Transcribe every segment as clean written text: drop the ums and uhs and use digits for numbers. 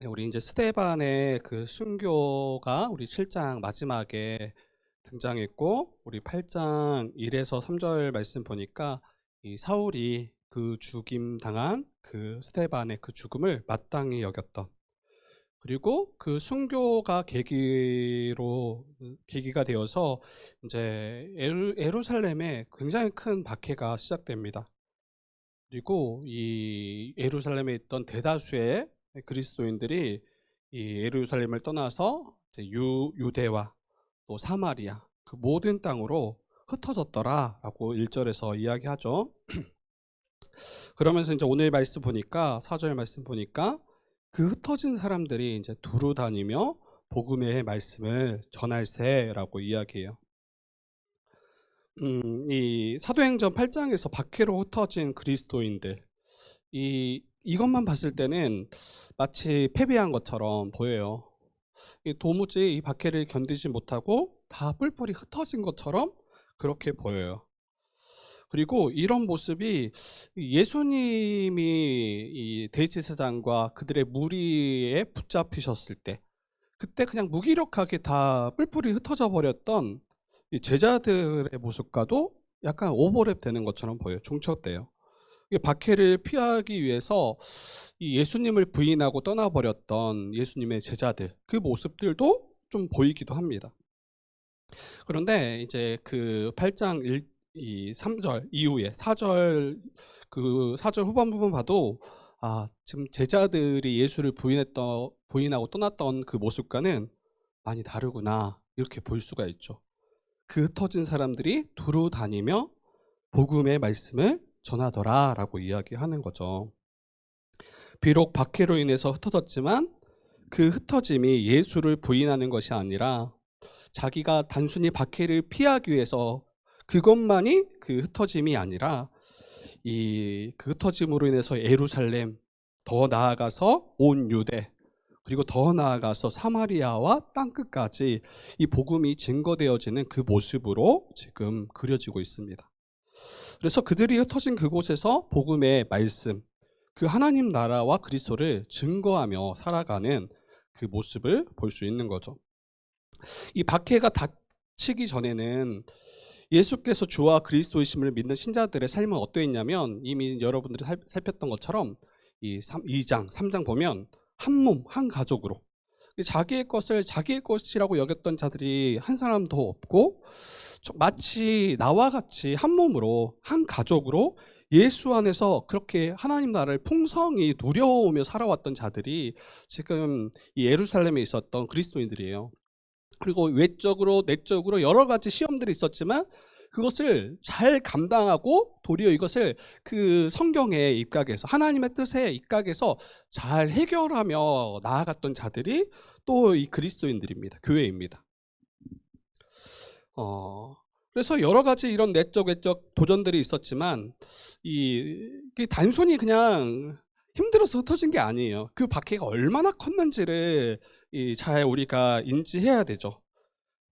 네, 우리 이제 스데반의 그 순교가 우리 7장 마지막에 등장했고, 우리 8장 1에서 3절 말씀 보니까 이 사울이 그 죽임 당한 그 스데반의 그 죽음을 마땅히 여겼던, 그리고 그 순교가 계기가 되어서 이제 예루살렘에 굉장히 큰 박해가 시작됩니다. 그리고 이 예루살렘에 있던 대다수의 그리스도인들이 이 예루살렘을 떠나서 이제 유대와 또 사마리아 그 모든 땅으로 흩어졌더라라고 1절에서 이야기하죠. 그러면서 이제 오늘 말씀 보니까 4절 말씀 보니까 그 흩어진 사람들이 이제 두루 다니며 복음의 말씀을 전할세라고 이야기해요. 이 사도행전 8장에서 박해로 흩어진 그리스도인들, 이것만 봤을 때는 마치 패배한 것처럼 보여요. 도무지 이 박해를 견디지 못하고 다 뿔뿔이 흩어진 것처럼 그렇게 보여요. 그리고 이런 모습이 예수님이 이 대제사장과 그들의 무리에 붙잡히셨을 때, 그때 그냥 무기력하게 다 뿔뿔이 흩어져 버렸던 이 제자들의 모습과도 약간 오버랩 되는 것처럼 보여요. 중첩돼요. 박해를 피하기 위해서 이 예수님을 부인하고 떠나버렸던 예수님의 제자들, 그 모습들도 좀 보이기도 합니다. 그런데 이제 그 8장 3절 이후에 4절, 그 4절 후반 부분 봐도 지금 제자들이 예수를 부인하고 떠났던 그 모습과는 많이 다르구나, 이렇게 볼 수가 있죠. 그 흩어진 사람들이 두루 다니며 복음의 말씀을 전하더라라고 이야기하는 거죠. 비록 박해로 인해서 흩어졌지만 그 흩어짐이 예수를 부인하는 것이 아니라 자기가 단순히 박해를 피하기 위해서, 그것만이 그 흩어짐이 아니라 그 흩어짐으로 인해서 예루살렘, 더 나아가서 온 유대, 그리고 더 나아가서 사마리아와 땅끝까지 이 복음이 증거되어지는 그 모습으로 지금 그려지고 있습니다. 그래서 그들이 흩어진 그곳에서 복음의 말씀, 그 하나님 나라와 그리스도를 증거하며 살아가는 그 모습을 볼 수 있는 거죠. 이 박해가 닥치기 전에는 예수께서 주와 그리스도이심을 믿는 신자들의 삶은 어떠했냐면, 이미 여러분들이 살폈던 것처럼 이 2장, 3장 보면 한 몸, 한 가족으로 자기의 것을 자기의 것이라고 여겼던 자들이 한 사람도 없고, 마치 나와 같이 한 몸으로, 한 가족으로 예수 안에서 그렇게 하나님 나라를 풍성히 누려오며 살아왔던 자들이 지금 이 예루살렘에 있었던 그리스도인들이에요. 그리고 외적으로 내적으로 여러 가지 시험들이 있었지만 그것을 잘 감당하고 도리어 이것을 그 성경의 입각에서, 하나님의 뜻에 입각해서 잘 해결하며 나아갔던 자들이 또 이 그리스도인들입니다. 교회입니다. 그래서 여러 가지 이런 내적 외적 도전들이 있었지만 이게 단순히 그냥 힘들어서 흩어진 게 아니에요. 그 박해가 얼마나 컸는지를 잘 우리가 인지해야 되죠.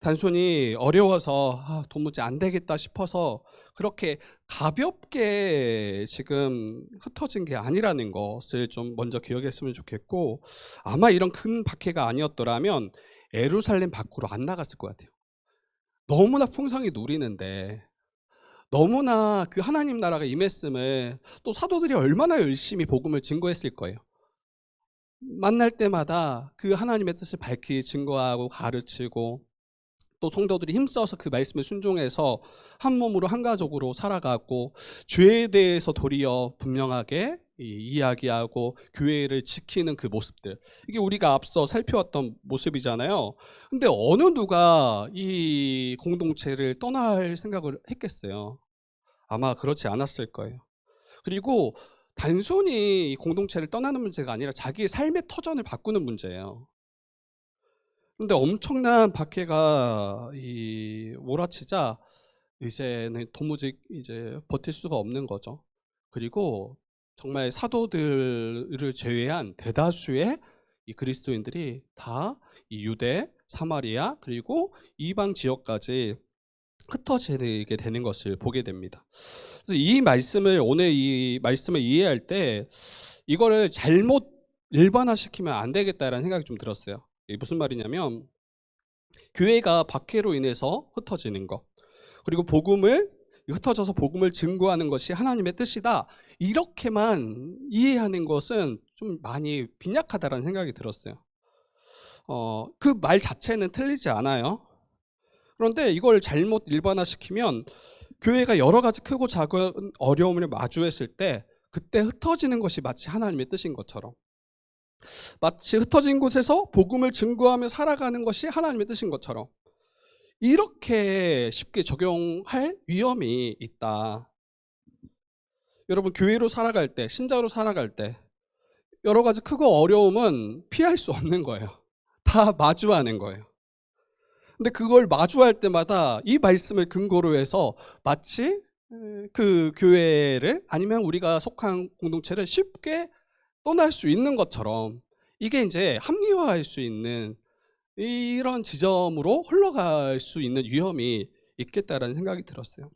단순히 어려워서 도무지 안 되겠다 싶어서 그렇게 가볍게 지금 흩어진 게 아니라는 것을 좀 먼저 기억했으면 좋겠고, 아마 이런 큰 박해가 아니었더라면 예루살렘 밖으로 안 나갔을 것 같아요. 너무나 풍성히 누리는데, 너무나 그 하나님 나라가 임했음을 또 사도들이 얼마나 열심히 복음을 증거했을 거예요. 만날 때마다 그 하나님의 뜻을 밝히 증거하고 가르치고, 또 성도들이 힘써서 그 말씀에 순종해서 한 몸으로 한 가족으로 살아가고, 죄에 대해서 도리어 분명하게 이야기하고 교회를 지키는 그 모습들, 이게 우리가 앞서 살펴왔던 모습이잖아요. 근데 어느 누가 이 공동체를 떠날 생각을 했겠어요? 아마 그렇지 않았을 거예요. 그리고 단순히 공동체를 떠나는 문제가 아니라 자기의 삶의 터전을 바꾸는 문제예요. 근데 엄청난 박해가 몰아치자 이제는 도무지 이제 버틸 수가 없는 거죠. 그리고 정말 사도들을 제외한 대다수의 이 그리스도인들이 다 이 유대, 사마리아, 그리고 이방 지역까지 흩어지게 되는 것을 보게 됩니다. 그래서 오늘 이 말씀을 이해할 때 이거를 잘못 일반화시키면 안 되겠다라는 생각이 좀 들었어요. 이게 무슨 말이냐면 교회가 박해로 인해서 흩어지는 것, 그리고 흩어져서 복음을 증거하는 것이 하나님의 뜻이다, 이렇게만 이해하는 것은 좀 많이 빈약하다라는 생각이 들었어요. 그 말 자체는 틀리지 않아요. 그런데 이걸 잘못 일반화시키면 교회가 여러 가지 크고 작은 어려움을 마주했을 때 그때 흩어지는 것이 마치 하나님의 뜻인 것처럼, 마치 흩어진 곳에서 복음을 증거하며 살아가는 것이 하나님의 뜻인 것처럼 이렇게 쉽게 적용할 위험이 있다. 여러분, 교회로 살아갈 때, 신자로 살아갈 때 여러 가지 크고 어려움은 피할 수 없는 거예요. 다 마주하는 거예요. 근데 그걸 마주할 때마다 이 말씀을 근거로 해서 마치 그 교회를, 아니면 우리가 속한 공동체를 쉽게 떠날 수 있는 것처럼, 이게 이제 합리화할 수 있는 이런 지점으로 흘러갈 수 있는 위험이 있겠다라는 생각이 들었어요.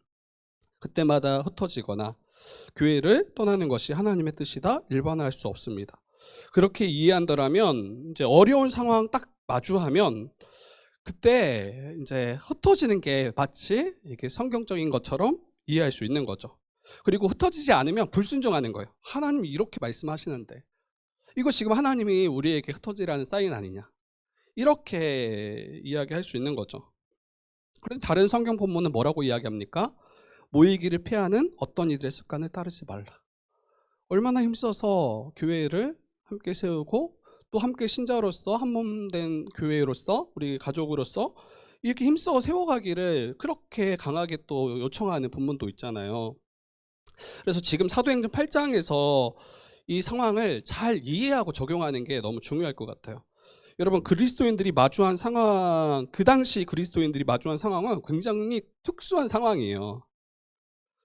그때마다 흩어지거나 교회를 떠나는 것이 하나님의 뜻이다, 일반화할 수 없습니다. 그렇게 이해한다면 이제 어려운 상황 딱 마주하면 그때 이제 흩어지는 게 마치 이게 성경적인 것처럼 이해할 수 있는 거죠. 그리고 흩어지지 않으면 불순종하는 거예요. 하나님이 이렇게 말씀하시는데 이거 지금 하나님이 우리에게 흩어지라는 사인 아니냐, 이렇게 이야기할 수 있는 거죠. 그런데 다른 성경 본문은 뭐라고 이야기합니까? 모이기를 피하는 어떤 이들의 습관을 따르지 말라. 얼마나 힘써서 교회를 함께 세우고 또 함께 신자로서 한 몸 된 교회로서 우리 가족으로서 이렇게 힘써 세워가기를 그렇게 강하게 또 요청하는 본문도 있잖아요. 그래서 지금 사도행전 8장에서 이 상황을 잘 이해하고 적용하는 게 너무 중요할 것 같아요. 여러분, 그리스도인들이 마주한 상황, 그 당시 그리스도인들이 마주한 상황은 굉장히 특수한 상황이에요.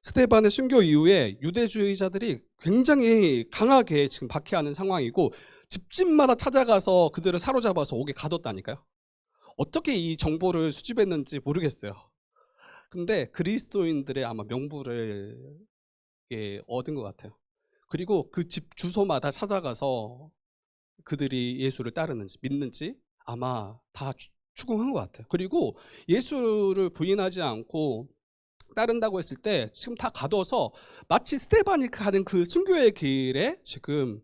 스데반의 순교 이후에 유대주의자들이 굉장히 강하게 지금 박해하는 상황이고, 집집마다 찾아가서 그들을 사로잡아서 옥에 가뒀다니까요. 어떻게 이 정보를 수집했는지 모르겠어요. 근데 그리스도인들의 아마 명부를 얻은 것 같아요. 그리고 그 집 주소마다 찾아가서 그들이 예수를 따르는지 믿는지 아마 다 추궁한 것 같아요. 그리고 예수를 부인하지 않고 따른다고 했을 때 지금 다 가둬서 마치 스데반이 가는 그 순교의 길에 지금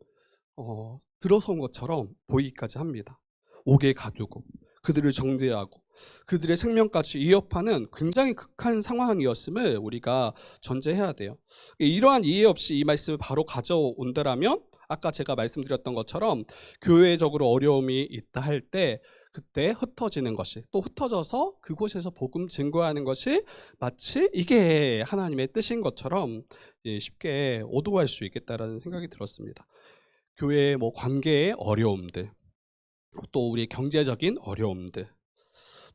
들어선 것처럼 보이기까지 합니다. 옥에 가두고 그들을 정죄하고 그들의 생명까지 위협하는 굉장히 극한 상황이었음을 우리가 전제해야 돼요. 이러한 이해 없이 이 말씀을 바로 가져온다라면 아까 제가 말씀드렸던 것처럼 교회적으로 어려움이 있다 할 때 그때 흩어지는 것이, 또 흩어져서 그곳에서 복음 증거하는 것이 마치 이게 하나님의 뜻인 것처럼 쉽게 오도할 수 있겠다라는 생각이 들었습니다. 교회의 관계의 어려움들, 또 우리 경제적인 어려움들,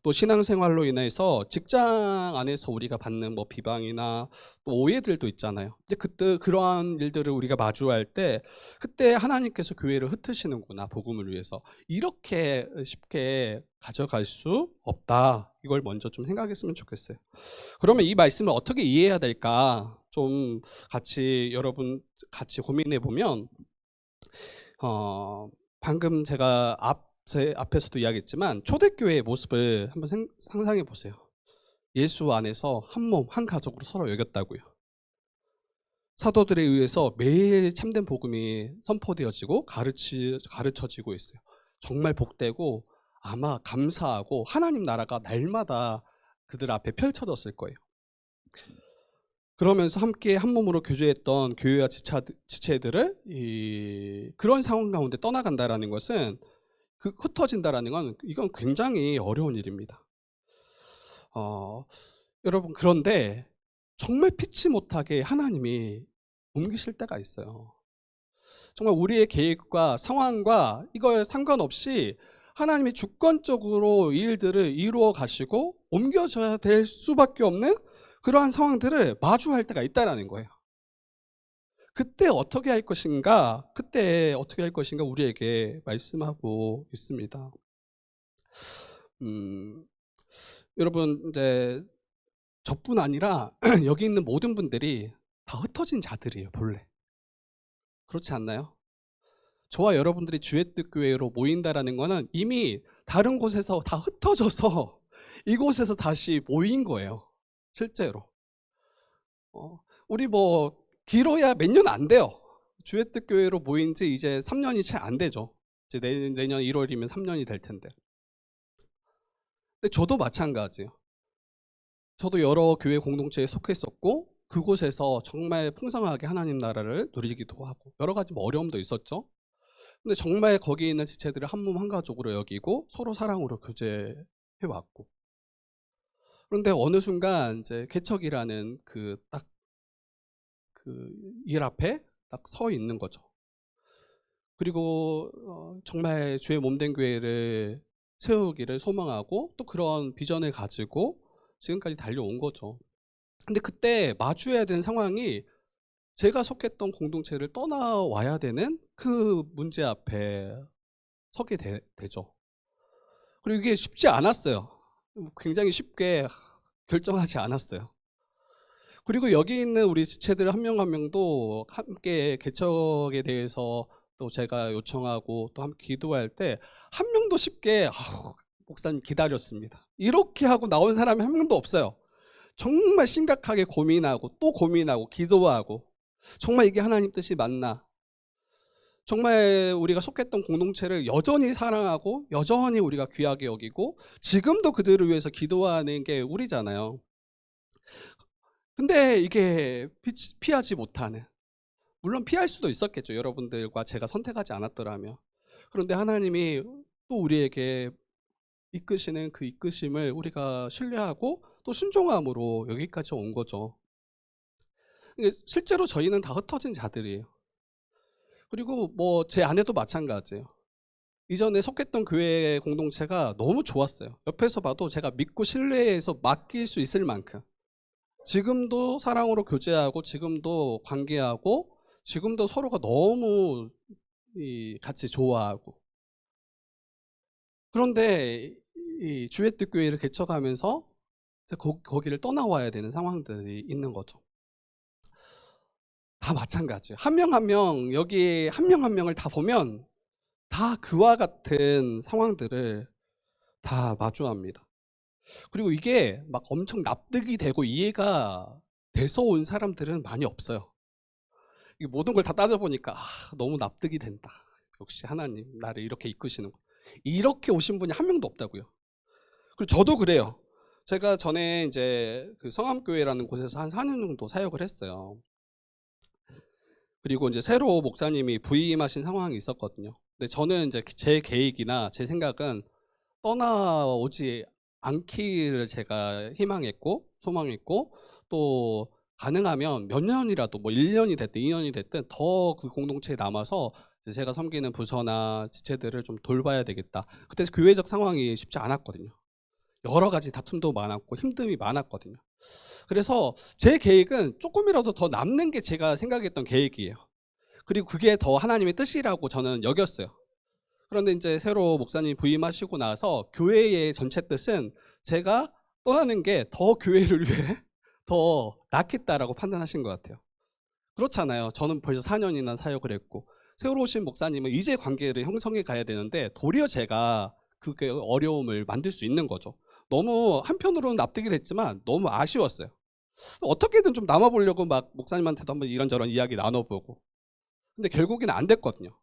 또 신앙생활로 인해서 직장 안에서 우리가 받는 비방이나 또 오해들도 있잖아요. 이제 그때 그러한 일들을 우리가 마주할 때 그때 하나님께서 교회를 흩으시는구나, 복음을 위해서, 이렇게 쉽게 가져갈 수 없다. 이걸 먼저 좀 생각했으면 좋겠어요. 그러면 이 말씀을 어떻게 이해해야 될까? 좀 여러분 같이 고민해 보면 방금 제가 앞에서도 이야기했지만 초대교회의 모습을 한번 상상해 보세요. 예수 안에서 한 몸, 한 가족으로 서로 여겼다고요. 사도들에 의해서 매일 참된 복음이 선포되어지고 가르쳐지고 있어요. 정말 복되고 아마 감사하고 하나님 나라가 날마다 그들 앞에 펼쳐졌을 거예요. 그러면서 함께 한 몸으로 교제했던 교회와 지체들을 그런 상황 가운데 떠나간다라는 것은, 흩어진다라는 건 이건 굉장히 어려운 일입니다. 여러분, 그런데 정말 피치 못하게 하나님이 옮기실 때가 있어요. 정말 우리의 계획과 상황과 이거에 상관없이 하나님이 주권적으로 일들을 이루어 가시고 옮겨져야 될 수밖에 없는 그러한 상황들을 마주할 때가 있다라는 거예요. 그때 어떻게 할 것인가 우리에게 말씀하고 있습니다. 여러분, 이제 저뿐 아니라 여기 있는 모든 분들이 다 흩어진 자들이에요, 본래. 그렇지 않나요? 저와 여러분들이 주의 뜻 교회로 모인다라는 거는 이미 다른 곳에서 다 흩어져서 이곳에서 다시 모인 거예요. 실제로. 우리 뭐 길어야 몇 년 안 돼요. 주의 뜻 교회로 모인 지 이제 3년이 채 안 되죠. 이제 내년 1월이면 3년이 될 텐데. 근데 저도 마찬가지예요. 저도 여러 교회 공동체에 속했었고 그곳에서 정말 풍성하게 하나님 나라를 누리기도 하고 여러 가지 뭐 어려움도 있었죠. 근데 정말 거기 있는 지체들을 한 몸 한 가족으로 여기고 서로 사랑으로 교제해 왔고, 그런데 어느 순간 이제 개척이라는 그 딱 그 일 앞에 딱 서 있는 거죠. 그리고 정말 주의 몸된 교회를 세우기를 소망하고 또 그런 비전을 가지고 지금까지 달려온 거죠. 근데 그때 마주해야 되는 상황이 제가 속했던 공동체를 떠나와야 되는 그 문제 앞에 서게 되죠. 그리고 이게 쉽지 않았어요. 굉장히 쉽게 결정하지 않았어요. 그리고 여기 있는 우리 지체들 한 명 한 명도 함께 개척에 대해서 또 제가 요청하고 또 함께 기도할 때 한 명도 쉽게 목사님 기다렸습니다, 이렇게 하고 나온 사람이 한 명도 없어요. 정말 심각하게 고민하고 또 고민하고 기도하고, 정말 이게 하나님 뜻이 맞나, 정말 우리가 속했던 공동체를 여전히 사랑하고 여전히 우리가 귀하게 여기고 지금도 그들을 위해서 기도하는 게 우리잖아요. 근데 이게 피하지 못하는, 물론 피할 수도 있었겠죠, 여러분들과 제가 선택하지 않았더라면. 그런데 하나님이 또 우리에게 이끄시는 그 이끄심을 우리가 신뢰하고 또 순종함으로 여기까지 온 거죠. 실제로 저희는 다 흩어진 자들이에요. 그리고 뭐 제 아내도 마찬가지예요. 이전에 속했던 교회 공동체가 너무 좋았어요. 옆에서 봐도 제가 믿고 신뢰해서 맡길 수 있을 만큼 지금도 사랑으로 교제하고 지금도 관계하고 지금도 서로가 너무 같이 좋아하고, 그런데 이 주의 뜻 교회를 개척하면서 거기를 떠나와야 되는 상황들이 있는 거죠. 다 마찬가지예요. 한 명 한 명, 여기 한 명 한 명을 다 보면 다 그와 같은 상황들을 다 마주합니다. 그리고 이게 막 엄청 납득이 되고 이해가 돼서 온 사람들은 많이 없어요. 이 모든 걸 다 따져보니까 너무 납득이 된다, 역시 하나님 나를 이렇게 이끄시는 거, 이렇게 오신 분이 한 명도 없다고요. 그리고 저도 그래요. 제가 전에 이제 그 성암교회라는 곳에서 한 4년 정도 사역을 했어요. 그리고 이제 새로 목사님이 부임하신 상황이 있었거든요. 근데 저는 이제 제 계획이나 제 생각은 떠나오지 않기를 제가 희망했고 소망했고, 또 가능하면 몇 년이라도 뭐 1년이 됐든 2년이 됐든 더 그 공동체에 남아서 제가 섬기는 부서나 지체들을 좀 돌봐야 되겠다. 그때 교회적 상황이 쉽지 않았거든요. 여러 가지 다툼도 많았고 힘듦이 많았거든요. 그래서 제 계획은 조금이라도 더 남는 게 제가 생각했던 계획이에요. 그리고 그게 더 하나님의 뜻이라고 저는 여겼어요. 그런데 이제 새로 목사님 부임하시고 나서 교회의 전체 뜻은 제가 떠나는 게 더 교회를 위해 더 낫겠다라고 판단하신 것 같아요. 그렇잖아요. 저는 벌써 4년이나 사역을 했고 새로 오신 목사님은 이제 관계를 형성해 가야 되는데 도리어 제가 그게 어려움을 만들 수 있는 거죠. 너무 한편으로는 납득이 됐지만 너무 아쉬웠어요. 어떻게든 좀 남아보려고 막 목사님한테도 한번 이런저런 이야기 나눠보고, 근데 결국에는 안 됐거든요.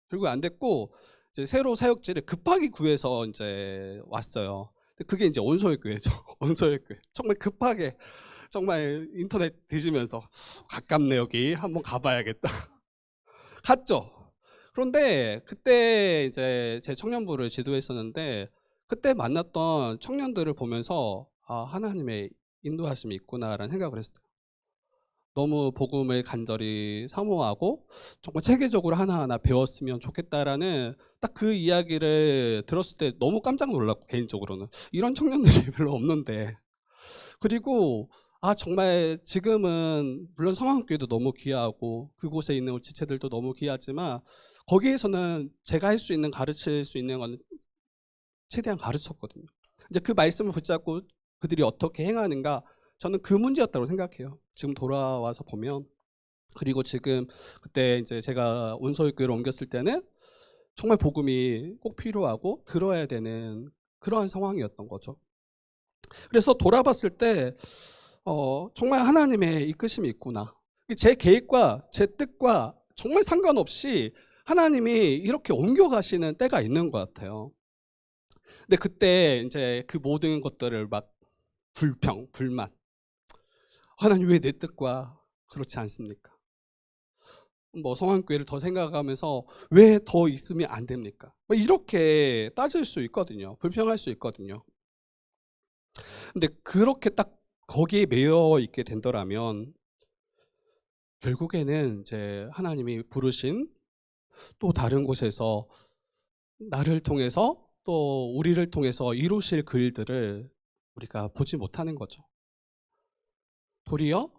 결국 안 됐고 이제 새로 사역지를 급하게 구해서 이제 왔어요. 그게 이제 온소의 교회죠. 온소의 교회. 정말 급하게, 정말 인터넷 뒤지면서 가깝네 여기 한번 가봐야겠다. 갔죠. 그런데 그때 이제 제 청년부를 지도했었는데 그때 만났던 청년들을 보면서 하나님의 인도하심이 있구나라는 생각을 했어요. 너무 복음을 간절히 사모하고 정말 체계적으로 하나하나 배웠으면 좋겠다라는 딱 그 이야기를 들었을 때 너무 깜짝 놀랐고, 개인적으로는 이런 청년들이 별로 없는데, 그리고 정말 지금은 물론 성황교회도 너무 귀하고 그곳에 있는 지체들도 너무 귀하지만 거기에서는 제가 할 수 있는, 가르칠 수 있는 건 최대한 가르쳤거든요. 이제 그 말씀을 붙잡고 그들이 어떻게 행하는가, 저는 그 문제였다고 생각해요. 지금 돌아와서 보면 그리고 지금 그때 이제 제가 온서울교회로 옮겼을 때는 정말 복음이 꼭 필요하고 들어야 되는 그러한 상황이었던 거죠. 그래서 돌아봤을 때 정말 하나님의 이끄심이 있구나. 제 계획과 제 뜻과 정말 상관없이 하나님이 이렇게 옮겨가시는 때가 있는 것 같아요. 근데 그때 이제 그 모든 것들을 막 불만. 하나님 왜 내 뜻과 그렇지 않습니까? 뭐 성황교회를 더 생각하면서 왜 더 있으면 안 됩니까? 뭐 이렇게 따질 수 있거든요. 불평할 수 있거든요. 근데 그렇게 딱 거기에 매여 있게 된다면 결국에는 이제 하나님이 부르신 또 다른 곳에서 나를 통해서 또 우리를 통해서 이루실 그 일들을 우리가 보지 못하는 거죠. 도리어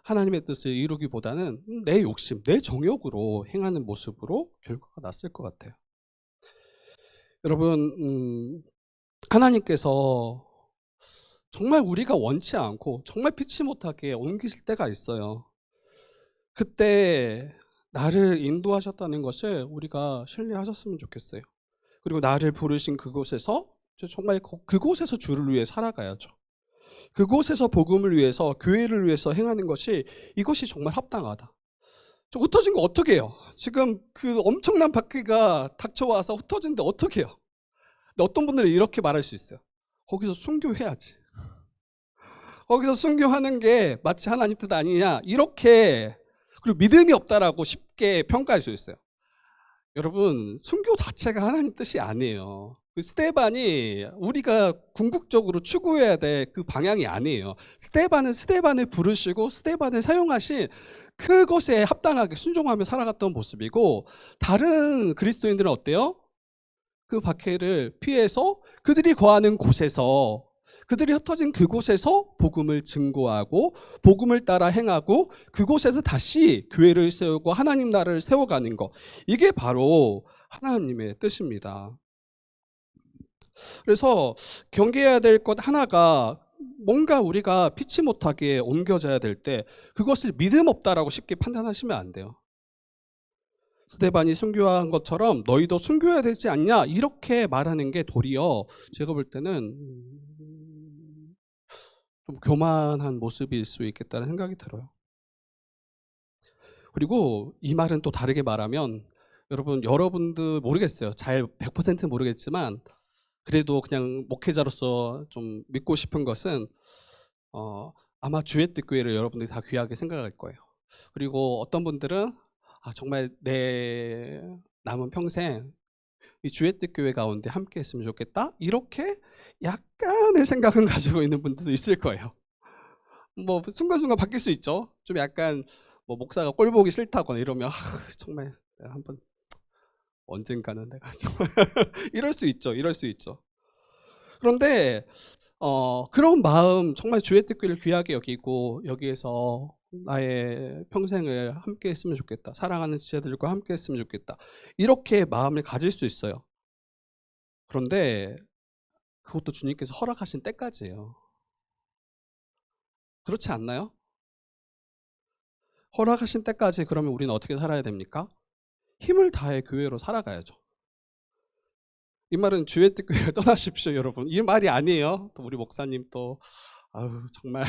하나님의 뜻을 이루기보다는 내 욕심, 내 정욕으로 행하는 모습으로 결과가 났을 것 같아요. 여러분, 하나님께서 정말 우리가 원치 않고 정말 피치 못하게 옮기실 때가 있어요. 그때 나를 인도하셨다는 것을 우리가 신뢰하셨으면 좋겠어요. 그리고 나를 부르신 그곳에서 정말 그곳에서 주를 위해 살아가야죠. 그곳에서 복음을 위해서 교회를 위해서 행하는 것이 이것이 정말 합당하다. 저 흩어진 거 어떻게 해요? 지금 그 엄청난 바퀴가 닥쳐와서 흩어진데 어떻게 해요? 근데 어떤 분들은 이렇게 말할 수 있어요. 거기서 순교해야지. 거기서 순교하는 게 마치 하나님 뜻 아니냐 이렇게, 그리고 믿음이 없다라고 쉽게 평가할 수 있어요. 여러분, 순교 자체가 하나님 뜻이 아니에요. 그 스데반이 우리가 궁극적으로 추구해야 될 그 방향이 아니에요. 스데반은 스데반을 부르시고 스데반을 사용하신 그것에 합당하게 순종하며 살아갔던 모습이고, 다른 그리스도인들은 어때요? 그 박해를 피해서 그들이 거하는 곳에서, 그들이 흩어진 그곳에서 복음을 증거하고 복음을 따라 행하고 그곳에서 다시 교회를 세우고 하나님 나라를 세워가는 것, 이게 바로 하나님의 뜻입니다. 그래서 경계해야 될 것 하나가, 뭔가 우리가 피치 못하게 옮겨져야 될 때 그것을 믿음 없다라고 쉽게 판단하시면 안 돼요. 스데반이 순교한 것처럼 너희도 순교해야 되지 않냐 이렇게 말하는 게 도리어 제가 볼 때는 좀 교만한 모습일 수 있겠다는 생각이 들어요. 그리고 이 말은 또 다르게 말하면, 여러분들 모르겠어요. 잘 100% 모르겠지만 그래도 그냥 목회자로서 좀 믿고 싶은 것은 아마 주의 뜻 교회를 여러분들이 다 귀하게 생각할 거예요. 그리고 어떤 분들은 정말 내 남은 평생 이 주의 뜻 교회 가운데 함께 했으면 좋겠다 이렇게 약간의 생각은 가지고 있는 분들도 있을 거예요. 뭐 순간순간 바뀔 수 있죠. 좀 약간 뭐 목사가 꼴 보기 싫다거나 이러면 정말 내가 한번 언젠가는 내가 정말 이럴 수 있죠. 이럴 수 있죠. 그런데 그런 마음, 정말 주의 뜻을 귀하게 여기고 여기에서 나의 평생을 함께 했으면 좋겠다, 사랑하는 지체들과 함께 했으면 좋겠다, 이렇게 마음을 가질 수 있어요. 그런데 그것도 주님께서 허락하신 때까지예요. 그렇지 않나요? 허락하신 때까지 그러면 우리는 어떻게 살아야 됩니까? 힘을 다해 교회로 살아가야죠. 이 말은 주의 뜻 교회를 떠나십시오 여러분, 이 말이 아니에요. 또 우리 목사님 또 정말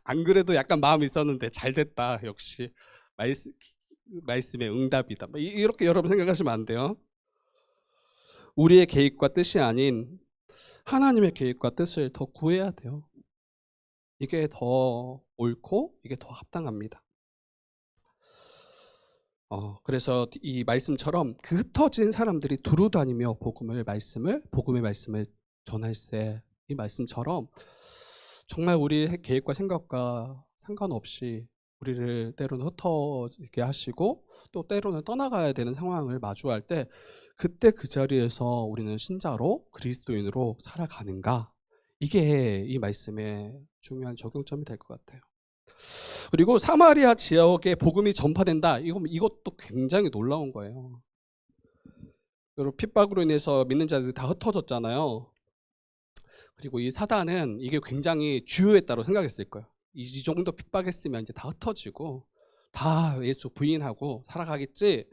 안 그래도 약간 마음이 있었는데 잘 됐다, 역시 말씀의 응답이다, 이렇게 여러분 생각하시면 안 돼요. 우리의 계획과 뜻이 아닌 하나님의 계획과 뜻을 더 구해야 돼요. 이게 더 옳고 이게 더 합당합니다. 그래서 이 말씀처럼 그 흩어진 사람들이 두루 다니며 복음의 말씀을 전할세, 이 말씀처럼 정말 우리의 계획과 생각과 상관없이 우리를 때로는 흩어지게 하시고 또 때로는 떠나가야 되는 상황을 마주할 때, 그때 그 자리에서 우리는 신자로 그리스도인으로 살아가는가, 이게 이 말씀의 중요한 적용점이 될 것 같아요. 그리고 사마리아 지역에 복음이 전파된다, 이것도 굉장히 놀라운 거예요. 여러분, 핍박으로 인해서 믿는 자들이 다 흩어졌잖아요. 그리고 이 사단은 이게 굉장히 주요했다고 생각했을 거예요. 이 정도 핍박했으면 이제 다 흩어지고 다 예수 부인하고 살아가겠지,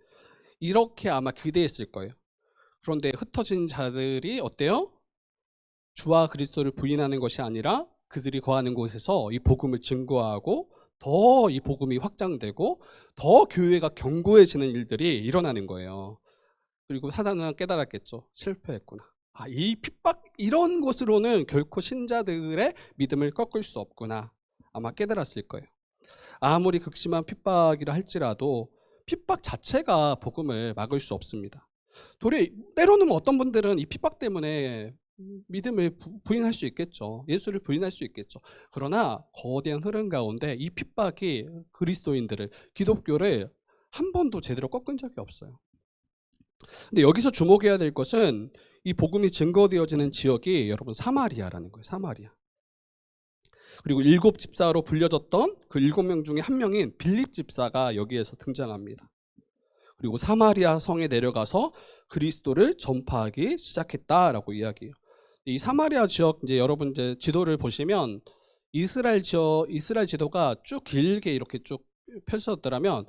이렇게 아마 기대했을 거예요. 그런데 흩어진 자들이 어때요? 주와 그리스도를 부인하는 것이 아니라 그들이 거하는 곳에서 이 복음을 증거하고 더 이 복음이 확장되고 더 교회가 견고해지는 일들이 일어나는 거예요. 그리고 사단은 깨달았겠죠. 실패했구나. 이 핍박, 이런 것으로는 결코 신자들의 믿음을 꺾을 수 없구나. 아마 깨달았을 거예요. 아무리 극심한 핍박이라 할지라도 핍박 자체가 복음을 막을 수 없습니다. 때로는 어떤 분들은 이 핍박 때문에 믿음을 부인할 수 있겠죠. 예수를 부인할 수 있겠죠. 그러나 거대한 흐름 가운데 이 핍박이 그리스도인들을, 기독교를 한 번도 제대로 꺾은 적이 없어요. 근데 여기서 주목해야 될 것은 이 복음이 증거되어지는 지역이 여러분 사마리아라는 거예요. 사마리아. 그리고 7 집사로 불려졌던 그 7명 중에 한 명인 빌립 집사가 여기에서 등장합니다. 그리고 사마리아 성에 내려가서 그리스도를 전파하기 시작했다라고 이야기해요. 이 사마리아 지역, 이제 여러분 이제 지도를 보시면 이스라엘 지도가 쭉 길게 이렇게 쭉 펼쳐졌더라면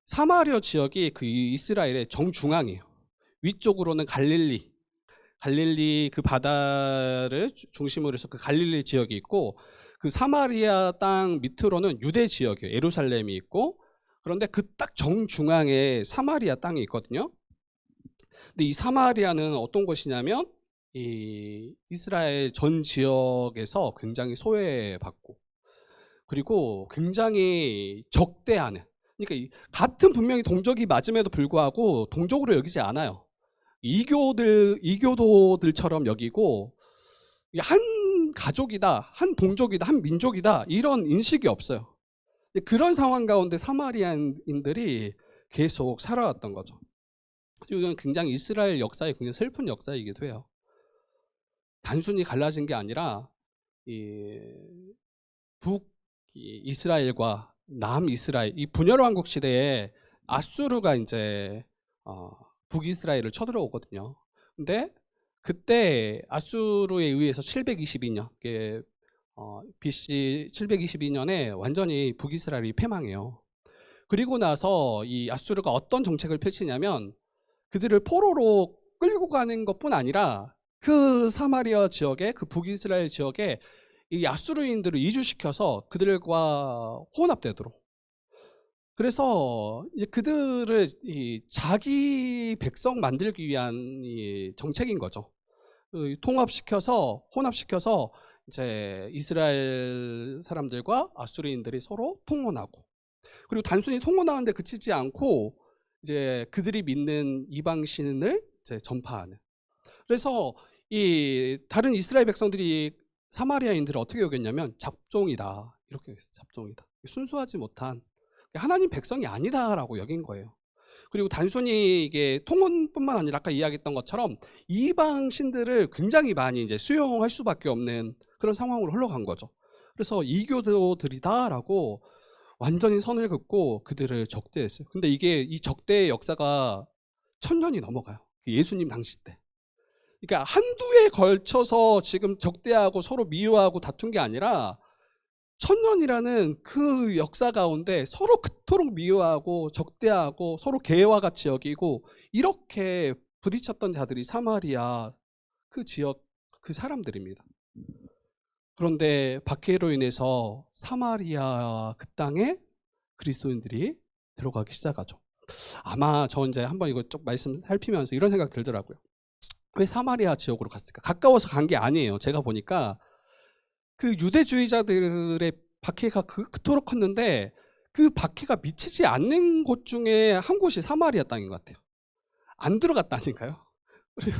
사마리아 지역이 그 이스라엘의 정중앙이에요. 위쪽으로는 갈릴리 그 바다를 중심으로 해서 그 갈릴리 지역이 있고, 그 사마리아 땅 밑으로는 유대 지역이에요. 예루살렘이 있고, 그런데 그 딱 정중앙에 사마리아 땅이 있거든요. 근데 이 사마리아는 어떤 곳이냐면 이 이스라엘 전 지역에서 굉장히 소외받고, 그리고 굉장히 적대하는, 그러니까 같은 분명히 동족이 맞음에도 불구하고 동족으로 여기지 않아요. 이교도들처럼 여기고, 한 가족이다, 한 동족이다, 한 민족이다, 이런 인식이 없어요. 그런 상황 가운데 사마리아인들이 계속 살아왔던 거죠. 이건 굉장히 이스라엘 역사에 굉장히 슬픈 역사이기도 해요. 단순히 갈라진 게 아니라 북이스라엘과 남이스라엘, 이 분열 왕국 시대에 아수르가 이제 북이스라엘을 쳐들어오거든요. 근데 그때 아수르에 의해서 722년, BC 722년에 완전히 북이스라엘이 패망해요. 그리고 나서 이 아수르가 어떤 정책을 펼치냐면 그들을 포로로 끌고 가는 것뿐 아니라 그 사마리아 지역에, 그 북이스라엘 지역에 이 아수르인들을 이주시켜서 그들과 혼합되도록, 그래서 이제 그들을 자기 백성 만들기 위한 정책인 거죠. 혼합시켜서 이제 이스라엘 사람들과 아수르인들이 서로 통혼하고, 그리고 단순히 통혼하는데 그치지 않고 이제 그들이 믿는 이방 신을 이제 전파하는. 그래서 이 다른 이스라엘 백성들이 사마리아인들을 어떻게 여겼냐면 잡종이다, 이렇게 여겼어요. 잡종이다, 순수하지 못한 하나님 백성이 아니다라고 여긴 거예요. 그리고 단순히 이게 통혼뿐만 아니라 아까 이야기했던 것처럼 이방 신들을 굉장히 많이 이제 수용할 수밖에 없는 그런 상황으로 흘러간 거죠. 그래서 이교도들이다라고 완전히 선을 긋고 그들을 적대했어요. 근데 이 적대의 역사가 1000년이 넘어가요. 예수님 당시 때. 그러니까 한두 해에 걸쳐서 지금 적대하고 서로 미워하고 다툰 게 아니라 1000년이라는 그 역사 가운데 서로 그토록 미워하고 적대하고 서로 개와 같이 여기고 이렇게 부딪혔던 자들이 사마리아 그 지역 그 사람들입니다. 그런데 박해로 인해서 사마리아 그 땅에 그리스도인들이 들어가기 시작하죠. 아마 저 이제 한번 이거 쭉 말씀 살피면서 이런 생각 들더라고요. 왜 사마리아 지역으로 갔을까? 가까워서 간 게 아니에요. 제가 보니까 그 유대주의자들의 박해가 그토록 컸는데 그 박해가 미치지 않는 곳 중에 한 곳이 사마리아 땅인 것 같아요. 안 들어갔다니까요. 그리고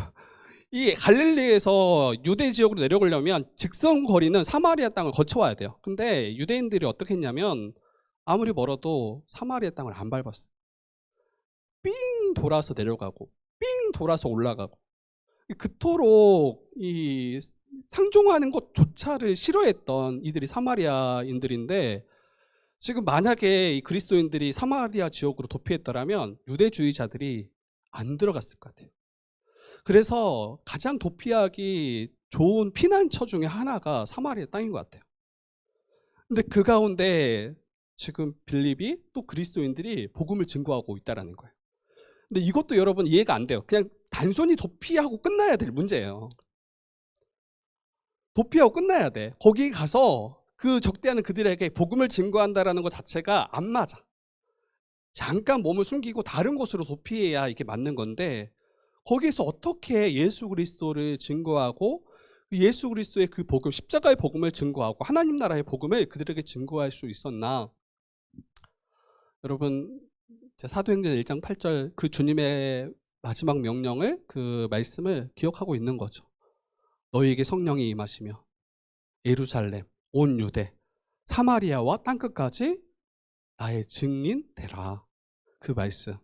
이 갈릴리에서 유대 지역으로 내려오려면 직선 거리는 사마리아 땅을 거쳐와야 돼요. 근데 유대인들이 어떻게 했냐면 아무리 멀어도 사마리아 땅을 안 밟았어요. 삥 돌아서 내려가고 삥 돌아서 올라가고, 그토록 이 상종하는 것조차를 싫어했던 이들이 사마리아인들인데, 지금 만약에 이 그리스도인들이 사마리아 지역으로 도피했더라면 유대주의자들이 안 들어갔을 것 같아요. 그래서 가장 도피하기 좋은 피난처 중에 하나가 사마리아 땅인 것 같아요. 근데 그 가운데 지금 빌립이 또 그리스도인들이 복음을 증거하고 있다라는 거예요. 근데 이것도 여러분 이해가 안 돼요. 그냥 단순히 도피하고 끝나야 될 문제예요. 도피하고 끝나야 돼. 거기 가서 그 적대하는 그들에게 복음을 증거한다라는 것 자체가 안 맞아. 잠깐 몸을 숨기고 다른 곳으로 도피해야 이게 맞는 건데, 거기서 어떻게 예수 그리스도를 증거하고 예수 그리스도의 그 복음, 십자가의 복음을 증거하고 하나님 나라의 복음을 그들에게 증거할 수 있었나? 여러분, 사도행전 1장 8절 그 주님의 마지막 명령을, 그 말씀을 기억하고 있는 거죠. 너희에게 성령이 임하시며 예루살렘, 온 유대, 사마리아와 땅끝까지 나의 증인 되라. 그 말씀.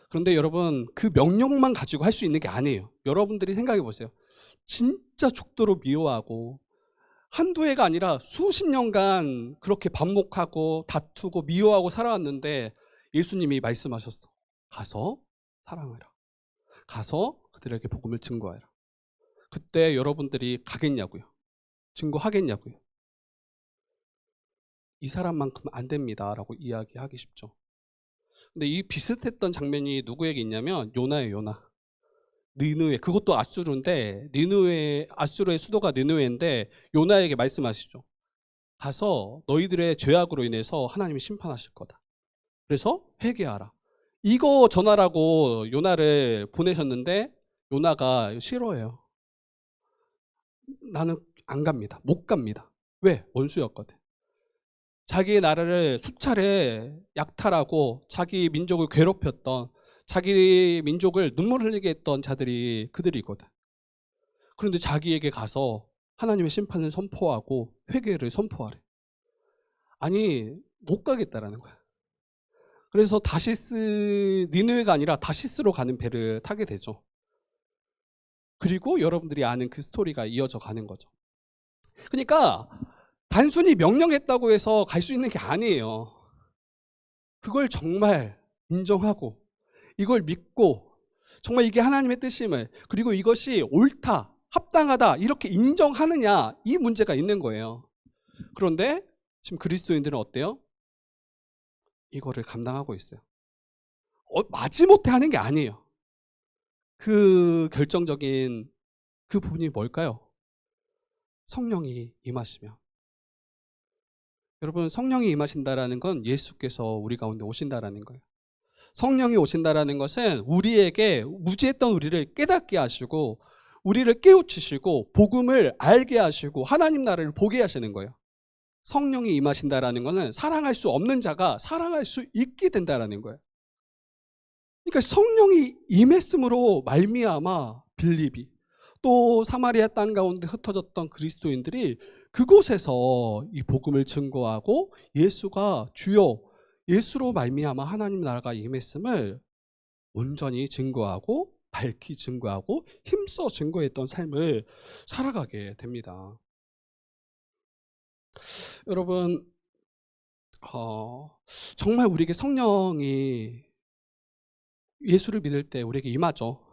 그런데 여러분, 그 명령만 가지고 할 수 있는 게 아니에요. 여러분들이 생각해 보세요. 진짜 죽도록 미워하고 한두 해가 아니라 수십 년간 그렇게 반목하고 다투고 미워하고 살아왔는데 예수님이 말씀하셨어. 가서 사랑하라. 가서 그들에게 복음을 증거하라. 그때 여러분들이 가겠냐고요? 증거하겠냐고요? 이 사람만큼 안 됩니다 라고 이야기하기 쉽죠. 근데 이 비슷했던 장면이 누구에게 있냐면 요나예요. 요나. 니느웨, 그것도 아수르인데, 아수르의 수도가 니느웨인데 요나에게 말씀하시죠. 가서 너희들의 죄악으로 인해서 하나님이 심판하실 거다. 그래서 회개하라. 이거 전하라고 요나를 보내셨는데 요나가 싫어해요. 나는 안 갑니다. 못 갑니다. 왜? 원수였거든. 자기의 나라를 수차례 약탈하고 자기 민족을 괴롭혔던, 자기 민족을 눈물 흘리게 했던 자들이 그들이거든. 그런데 자기에게 가서 하나님의 심판을 선포하고 회개를 선포하래. 아니, 못 가겠다라는 거야. 그래서 다시스, 니느웨가 아니라 다시스로 가는 배를 타게 되죠. 그리고 여러분들이 아는 그 스토리가 이어져 가는 거죠. 그러니까 단순히 명령했다고 해서 갈 수 있는 게 아니에요. 그걸 정말 인정하고 이걸 믿고 정말 이게 하나님의 뜻임을, 그리고 이것이 옳다, 합당하다 이렇게 인정하느냐, 이 문제가 있는 거예요. 그런데 지금 그리스도인들은 어때요? 이거를 감당하고 있어요. 마지못해 하는 게 아니에요. 그 결정적인 그 부분이 뭘까요? 성령이 임하시면. 여러분, 성령이 임하신다라는 건 예수께서 우리 가운데 오신다라는 거예요. 성령이 오신다라는 것은 우리에게, 무지했던 우리를 깨닫게 하시고 우리를 깨우치시고 복음을 알게 하시고 하나님 나라를 보게 하시는 거예요. 성령이 임하신다라는 것은 사랑할 수 없는 자가 사랑할 수 있게 된다라는 거예요. 그러니까 성령이 임했음으로 말미암아 빌립이, 또 사마리아 땅 가운데 흩어졌던 그리스도인들이 그곳에서 이 복음을 증거하고 예수가 주요, 예수로 말미암아 하나님 나라가 임했음을 온전히 증거하고 밝히 증거하고 힘써 증거했던 삶을 살아가게 됩니다. 여러분, 정말 우리에게 성령이 예수를 믿을 때 우리에게 임하죠.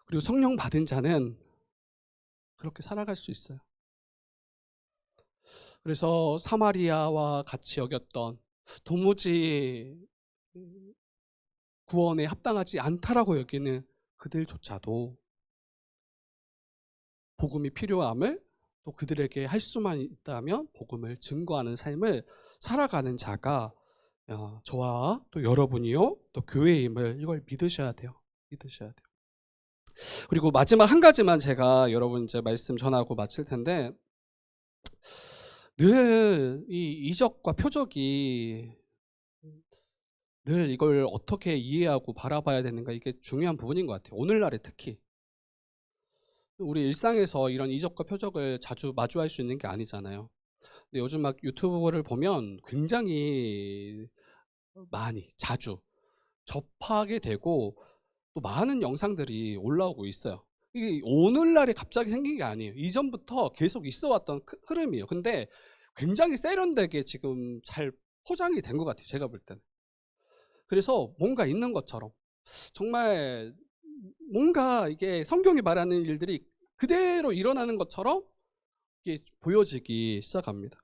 그리고 성령 받은 자는 그렇게 살아갈 수 있어요. 그래서 사마리아와 같이 여겼던, 도무지 구원에 합당하지 않다라고 여기는 그들조차도 복음이 필요함을, 또 그들에게 할 수만 있다면 복음을 증거하는 삶을 살아가는 자가 저와 또 여러분이요, 또 교회임을, 이걸 믿으셔야 돼요. 믿으셔야 돼요. 그리고 마지막 한 가지만 제가 여러분 이제 말씀 전하고 마칠 텐데, 늘 이 이적과 표적이 늘 이걸 어떻게 이해하고 바라봐야 되는가, 이게 중요한 부분인 것 같아요. 오늘날에 특히. 우리 일상에서 이런 이적과 표적을 자주 마주할 수 있는 게 아니잖아요. 근데 요즘 막 유튜브를 보면 굉장히 많이, 자주 접하게 되고 또 많은 영상들이 올라오고 있어요. 이게 오늘날에 갑자기 생긴 게 아니에요. 이전부터 계속 있어 왔던 흐름이에요. 근데 굉장히 세련되게 지금 잘 포장이 된 것 같아요. 제가 볼 때는. 그래서 뭔가 있는 것처럼, 정말 뭔가 이게 성경이 말하는 일들이 그대로 일어나는 것처럼 이게 보여지기 시작합니다.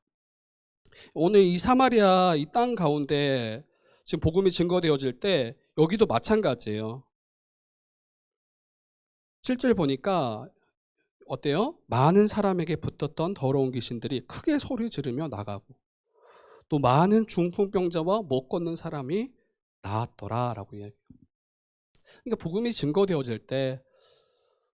오늘 이 사마리아 이 땅 가운데 지금 복음이 증거되어질 때 여기도 마찬가지예요. 7절 보니까 어때요? 많은 사람에게 붙었던 더러운 귀신들이 크게 소리 지르며 나가고 또 많은 중풍병자와 못 걷는 사람이 나았더라라고 이야기해요. 그러니까 복음이 증거되어질 때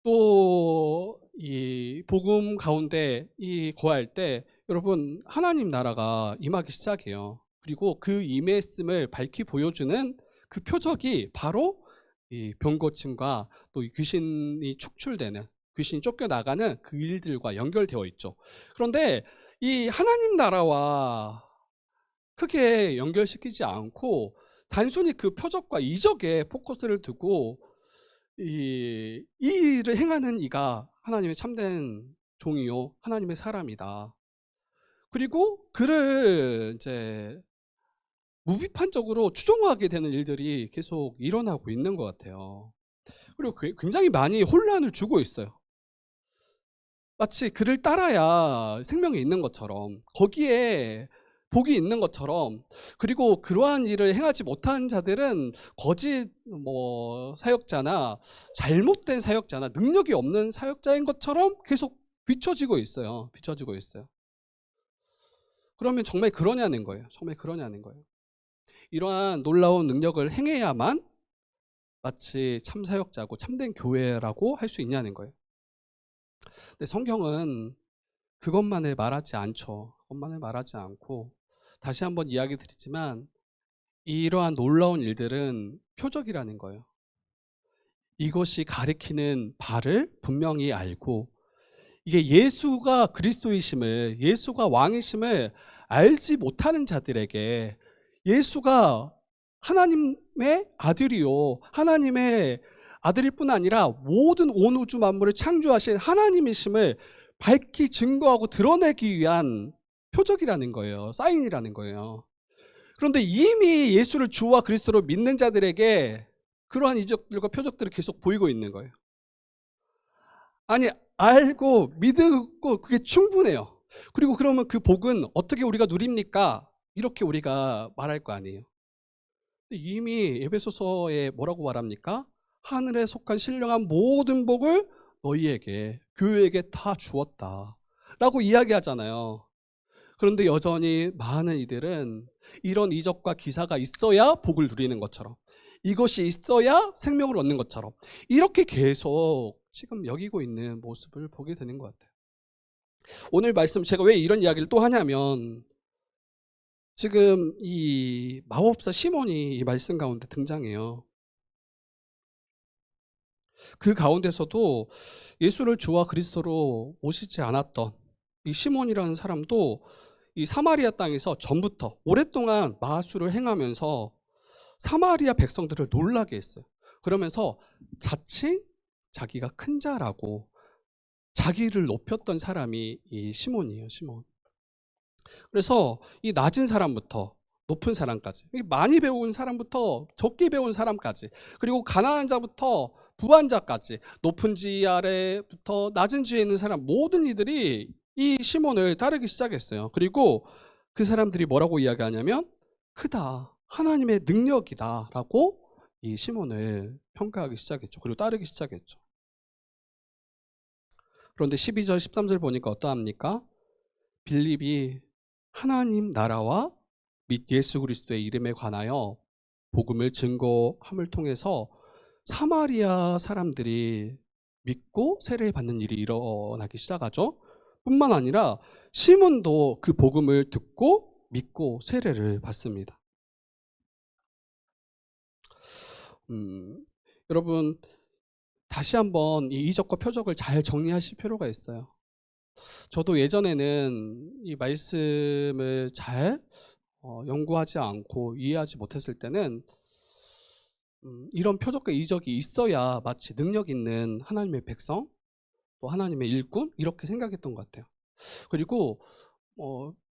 또 이 복음 가운데 이 거할 때 여러분 하나님 나라가 임하기 시작해요. 그리고 그 임했음을 밝히 보여주는 그 표적이 바로 이 병고침과 또 이 귀신이 축출되는 귀신이 쫓겨나가는 그 일들과 연결되어 있죠. 그런데 이 하나님 나라와 크게 연결시키지 않고 단순히 그 표적과 이적에 포커스를 두고 이 일을 행하는 이가 하나님의 참된 종이요 하나님의 사람이다. 그리고 그를 이제 무비판적으로 추종하게 되는 일들이 계속 일어나고 있는 것 같아요. 그리고 굉장히 많이 혼란을 주고 있어요. 마치 그를 따라야 생명이 있는 것처럼 거기에 복이 있는 것처럼, 그리고 그러한 일을 행하지 못한 자들은 거짓 사역자나 잘못된 사역자나 능력이 없는 사역자인 것처럼 계속 비춰지고 있어요. 비춰지고 있어요. 그러면 정말 그러냐는 거예요. 정말 그러냐는 거예요. 이러한 놀라운 능력을 행해야만 마치 참 사역자고 참된 교회라고 할 수 있냐는 거예요. 근데 성경은 그것만을 말하지 않죠. 그것만을 말하지 않고 다시 한번 이야기 드리지만 이러한 놀라운 일들은 표적이라는 거예요. 이것이 가리키는 바를 분명히 알고 이게 예수가 그리스도이심을, 예수가 왕이심을 알지 못하는 자들에게 예수가 하나님의 아들이요 하나님의 아들일 뿐 아니라 모든 온 우주 만물을 창조하신 하나님이심을 밝히 증거하고 드러내기 위한 표적이라는 거예요. 사인이라는 거예요. 그런데 이미 예수를 주와 그리스도로 믿는 자들에게 그러한 이적들과 표적들을 계속 보이고 있는 거예요. 아니, 알고 믿고 그게 충분해요. 그리고 그러면 그 복은 어떻게 우리가 누립니까? 이렇게 우리가 말할 거 아니에요. 이미 에베소서에 뭐라고 말합니까? 하늘에 속한 신령한 모든 복을 너희에게, 교회에게 다 주었다 라고 이야기하잖아요. 그런데 여전히 많은 이들은 이런 이적과 기사가 있어야 복을 누리는 것처럼, 이것이 있어야 생명을 얻는 것처럼 이렇게 계속 지금 여기고 있는 모습을 보게 되는 것 같아요. 오늘 말씀, 제가 왜 이런 이야기를 또 하냐면 지금 이 마법사 시몬이 이 말씀 가운데 등장해요. 그 가운데서도 예수를 주와 그리스도로 모시지 않았던 이 시몬이라는 사람도 이 사마리아 땅에서 전부터 오랫동안 마술을 행하면서 사마리아 백성들을 놀라게 했어요. 그러면서 자칭 자기가 큰 자라고 자기를 높였던 사람이 이 시몬이에요. 시몬. 그래서 이 낮은 사람부터 높은 사람까지, 많이 배운 사람부터 적게 배운 사람까지, 그리고 가난한 자부터 부한 자까지, 높은 지 아래부터 낮은 지에 있는 사람, 모든 이들이 이 시몬을 따르기 시작했어요. 그리고 그 사람들이 뭐라고 이야기하냐면 크다, 하나님의 능력이다 라고 이 시몬을 평가하기 시작했죠. 그리고 따르기 시작했죠. 그런데 12절 13절 보니까 어떠합니까? 빌립이 하나님 나라와 및 예수 그리스도의 이름에 관하여 복음을 증거함을 통해서 사마리아 사람들이 믿고 세례받는 일이 일어나기 시작하죠. 뿐만 아니라 시몬도 그 복음을 듣고 믿고 세례를 받습니다. 여러분, 다시 한번 이 이적과 표적을 잘 정리하실 필요가 있어요. 저도 예전에는 이 말씀을 잘 연구하지 않고 이해하지 못했을 때는 이런 표적과 이적이 있어야 마치 능력 있는 하나님의 백성, 또 하나님의 일꾼 이렇게 생각했던 것 같아요. 그리고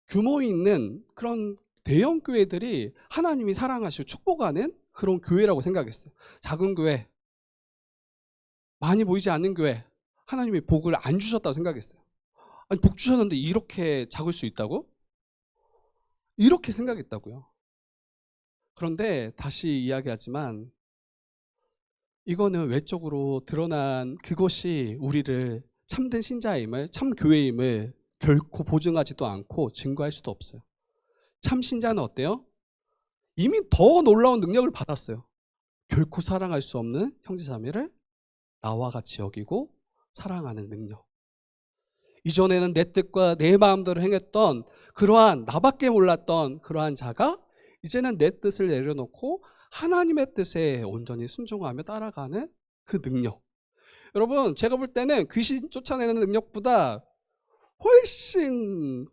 규모 있는 그런 대형 교회들이 하나님이 사랑하시고 축복하는 그런 교회라고 생각했어요. 작은 교회, 많이 보이지 않는 교회, 하나님이 복을 안 주셨다고 생각했어요. 아니, 복 주셨는데 이렇게 작을 수 있다고? 이렇게 생각했다고요. 그런데 다시 이야기하지만 이거는 외적으로 드러난 그것이 우리를 참된 신자임을, 참 교회임을 결코 보증하지도 않고 증거할 수도 없어요. 참 신자는 어때요? 이미 더 놀라운 능력을 받았어요. 결코 사랑할 수 없는 형제자매를 나와 같이 여기고 사랑하는 능력. 이전에는 내 뜻과 내 마음대로 행했던 그러한, 나밖에 몰랐던 그러한 자가 이제는 내 뜻을 내려놓고 하나님의 뜻에 온전히 순종하며 따라가는 그 능력. 여러분, 제가 볼 때는 귀신 쫓아내는 능력보다 훨씬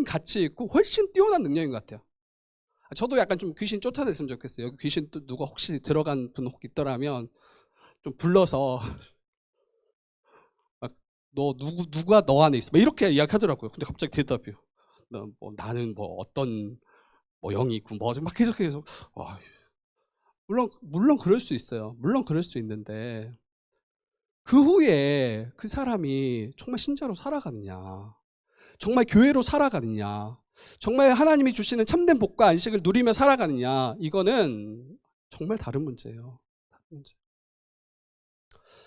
가치 있고 훨씬 뛰어난 능력인 것 같아요. 저도 약간 좀 귀신 쫓아냈으면 좋겠어요. 여기 귀신 또 누가 혹시 들어간 분 혹 있더라면 좀 불러서 막 너 누가 너 안에 있어? 막 이렇게 이야기하더라고요. 근데 갑자기 대답이요. 나는 뭐 어떤 뭐 영이 있고 뭐 막 계속 와, 물론 그럴 수 있어요. 물론 그럴 수 있는데 그 후에 그 사람이 정말 신자로 살아가느냐, 정말 교회로 살아가느냐, 정말 하나님이 주시는 참된 복과 안식을 누리며 살아가느냐, 이거는 정말 다른 문제예요. 다른 문제.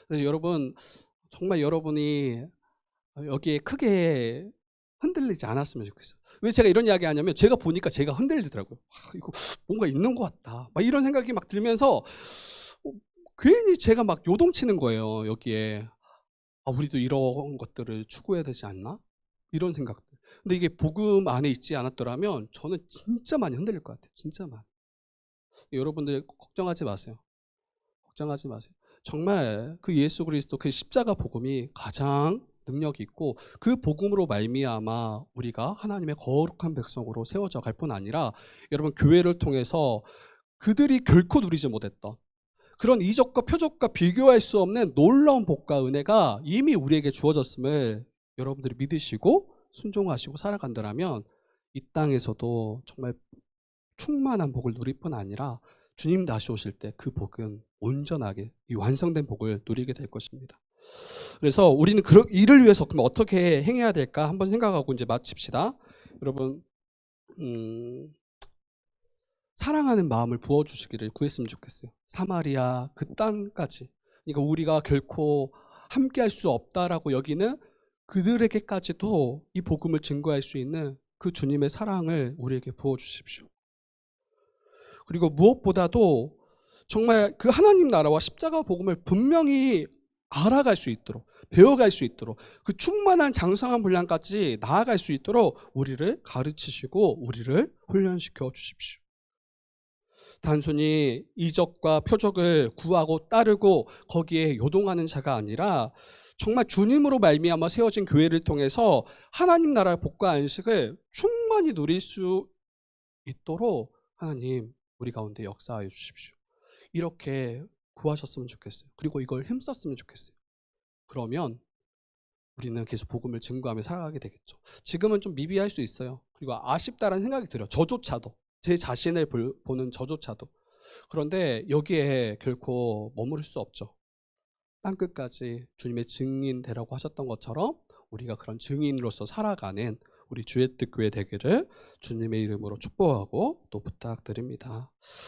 그래서 여러분, 정말 여러분이 여기에 크게 흔들리지 않았으면 좋겠어요. 왜 제가 이런 이야기 하냐면 제가 보니까 제가 흔들리더라고요. 이거 뭔가 있는 것 같다, 막 이런 생각이 막 들면서 괜히 제가 막 요동치는 거예요. 여기에 우리도 이런 것들을 추구해야 되지 않나? 이런 생각들. 근데 이게 복음 안에 있지 않았더라면 저는 진짜 많이 흔들릴 것 같아요. 진짜 많이. 여러분들 걱정하지 마세요. 걱정하지 마세요. 정말 그 예수 그리스도 그 십자가 복음이 가장 능력이 있고 그 복음으로 말미암아 우리가 하나님의 거룩한 백성으로 세워져 갈 뿐 아니라 여러분 교회를 통해서 그들이 결코 누리지 못했던 그런 이적과 표적과 비교할 수 없는 놀라운 복과 은혜가 이미 우리에게 주어졌음을 여러분들이 믿으시고 순종하시고 살아간다면 이 땅에서도 정말 충만한 복을 누릴 뿐 아니라 주님 다시 오실 때 그 복은 온전하게 이 완성된 복을 누리게 될 것입니다. 그래서 우리는 이를 위해서 그럼 어떻게 행해야 될까 한번 생각하고 이제 마칩시다. 여러분, 사랑하는 마음을 부어주시기를 구했으면 좋겠어요. 사마리아 그 땅까지. 그러니까 우리가 결코 함께할 수 없다라고 여기는 그들에게까지도 이 복음을 증거할 수 있는 그 주님의 사랑을 우리에게 부어주십시오. 그리고 무엇보다도 정말 그 하나님 나라와 십자가 복음을 분명히 알아갈 수 있도록, 배워갈 수 있도록, 그 충만한 장성한 분량까지 나아갈 수 있도록 우리를 가르치시고 우리를 훈련시켜 주십시오. 단순히 이적과 표적을 구하고 따르고 거기에 요동하는 자가 아니라 정말 주님으로 말미암아 세워진 교회를 통해서 하나님 나라의 복과 안식을 충만히 누릴 수 있도록 하나님 우리 가운데 역사하여 주십시오. 이렇게 구하셨으면 좋겠어요. 그리고 이걸 힘썼으면 좋겠어요. 그러면 우리는 계속 복음을 증거하며 살아가게 되겠죠. 지금은 좀 미비할 수 있어요. 그리고 아쉽다라는 생각이 들어요. 저조차도. 제 자신을 보는 저조차도. 그런데 여기에 결코 머무를 수 없죠. 땅끝까지 주님의 증인 되라고 하셨던 것처럼 우리가 그런 증인으로서 살아가는 우리 주의 뜻 교회 되기를 주님의 이름으로 축복하고 또 부탁드립니다.